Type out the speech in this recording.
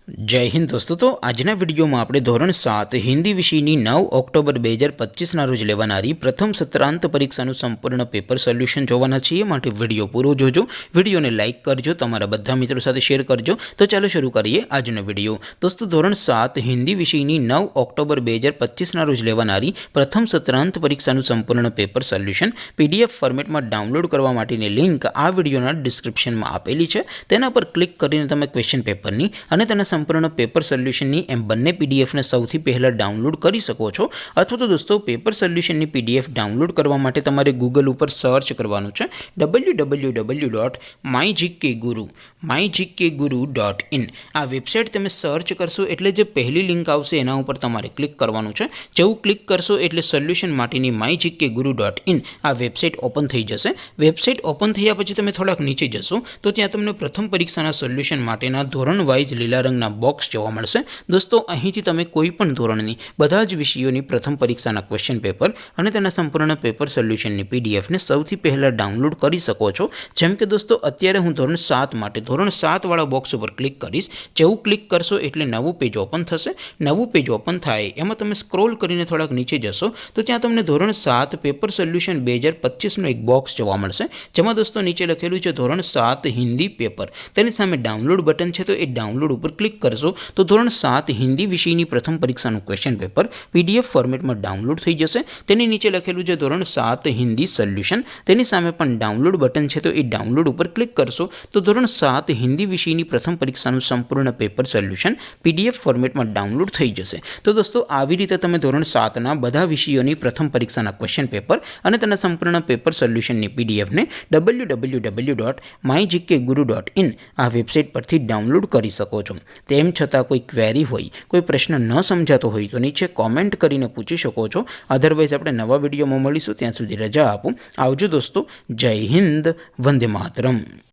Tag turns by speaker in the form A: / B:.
A: जय हिंद दोस्तों। तो आजना विडियो में आपणे धोरण 7 हिंदी विषयनी 9 ऑक्टोबर 2025 ना रोज लेवानारी प्रथम सत्रांत परीक्षानुं संपूर्ण पेपर सोल्यूशन जोवाना छीए। माटे विडियो पूरो जोजो, विडियो ने लाइक करजो, तमारा बधा मित्रों साथे शेर करजो। तो चलो शुरू करिए आजनो विडियो। दोस्तों धोरण 7 हिंदी विषयनी 9 ऑक्टोबर 2025 ना रोज लेवानारी प्रथम सत्रांत परीक्षानुं संपूर्ण पेपर सोल्यूशन पीडीएफ फॉर्मेट में डाउनलॉड करवा माटेनी लिंक आ विडियोना डिस्क्रिप्शन में आपेली छे। तेना पर क्लिक करीने तमे क्वेश्चन पेपरनी अने तेना संपूर्ण पेपर सोल्यूशननी एम बंने पीडीएफ ने सौथी पहला डाउनलॉड करी सको छो। अथवा तो दोस्तों पेपर सोल्यूशननी पीडीएफ डाउनलॉड करवा माटे तमारे गूगल पर सर्च करवानुं छे www.mygkguru.in। आ वेबसाइट तमे सर्च करशो एटले जे पहली लिंक आवशे एना उपर तमारे क्लिक करवानुं छे। जेवुं क्लिक करशो एटले सोल्यूशन माटेनी mygkguru.in आ वेबसाइट ओपन थई जशे। वेबसाइट ओपन थया पछी तमे थोड़ाक नीचे जशो तो त्यां तमने प्रथम परीक्षाना सोल्यूशन माटेना धोरण वाइज लीला रंगना बॉक्स जोवा मळशे। दोस्तों અહીંથી તમે કોઈપણ ધોરણની બધા જ વિષયોની પ્રથમ પરીક્ષાના ક્વેશ્ચન પેપર અને તેના સંપૂર્ણ પેપર સોલ્યુશનની પીડીએફને સૌથી પહેલા ડાઉનલોડ કરી શકો છો। જેમ કે દોસ્તો અત્યારે હું ધોરણ 7 માટે ધોરણ 7 વાળા બોક્સ ઉપર ક્લિક કરીશ। જેવું ક્લિક કરશો એટલે નવું પેજ ઓપન થશે। નવું પેજ ઓપન થાય એમાં તમે સ્ક્રોલ કરીને થોડાક નીચે જશો તો ત્યાં તમને ધોરણ 7 પેપર સોલ્યુશન 2025 નો એક બોક્સ જોવા મળશે। જેમાં દોસ્તો નીચે લખેલું છે ધોરણ 7 हिंदी पेपर। તેની સામે ડાઉનલોડ બટન છે તો એ ડાઉનલોડ ઉપર ક્લિક करशो तो धोरण 7 हिंदी विषयनी प्रथम परीक्षा क्वेश्चन पेपर पीडीएफ फॉर्मेट में डाउनलॉड थई जशे। तेनी नीचे लखेलुं छे धोरण 7 हिंदी सोल्यूशन। तेनी सामे पण डाउनलॉड बटन छे तो ए डाउनलॉड पर क्लिक करशो तो धोरण 7 हिंदी विषयनी प्रथम परीक्षा संपूर्ण पेपर सोल्यूशन पीडीएफ फॉर्मेट में डाउनलॉड थई जशे। तो दोस्तों आवी रीते तमे धोरण 7 ना बधा विषयोनी प्रथम परीक्षा क्वेश्चन पेपर अने तेना संपूर्ण पेपर सोल्यूशन पीडीएफ ने www.mygkguru.in आ वेबसाइट परथी डाउनलॉड करी सको छो। तेम छतां कोई क्वेरी होय, कोई प्रश्न न समजातो होय तो नीचे कॉमेंट करीने पूछी शको छो। अदरवाइज आपणे नवा विडियोमां मळीशुं, त्यां सुधी रजा आपो। आवजो दोस्तों। जय हिंद, वंदे मातरम।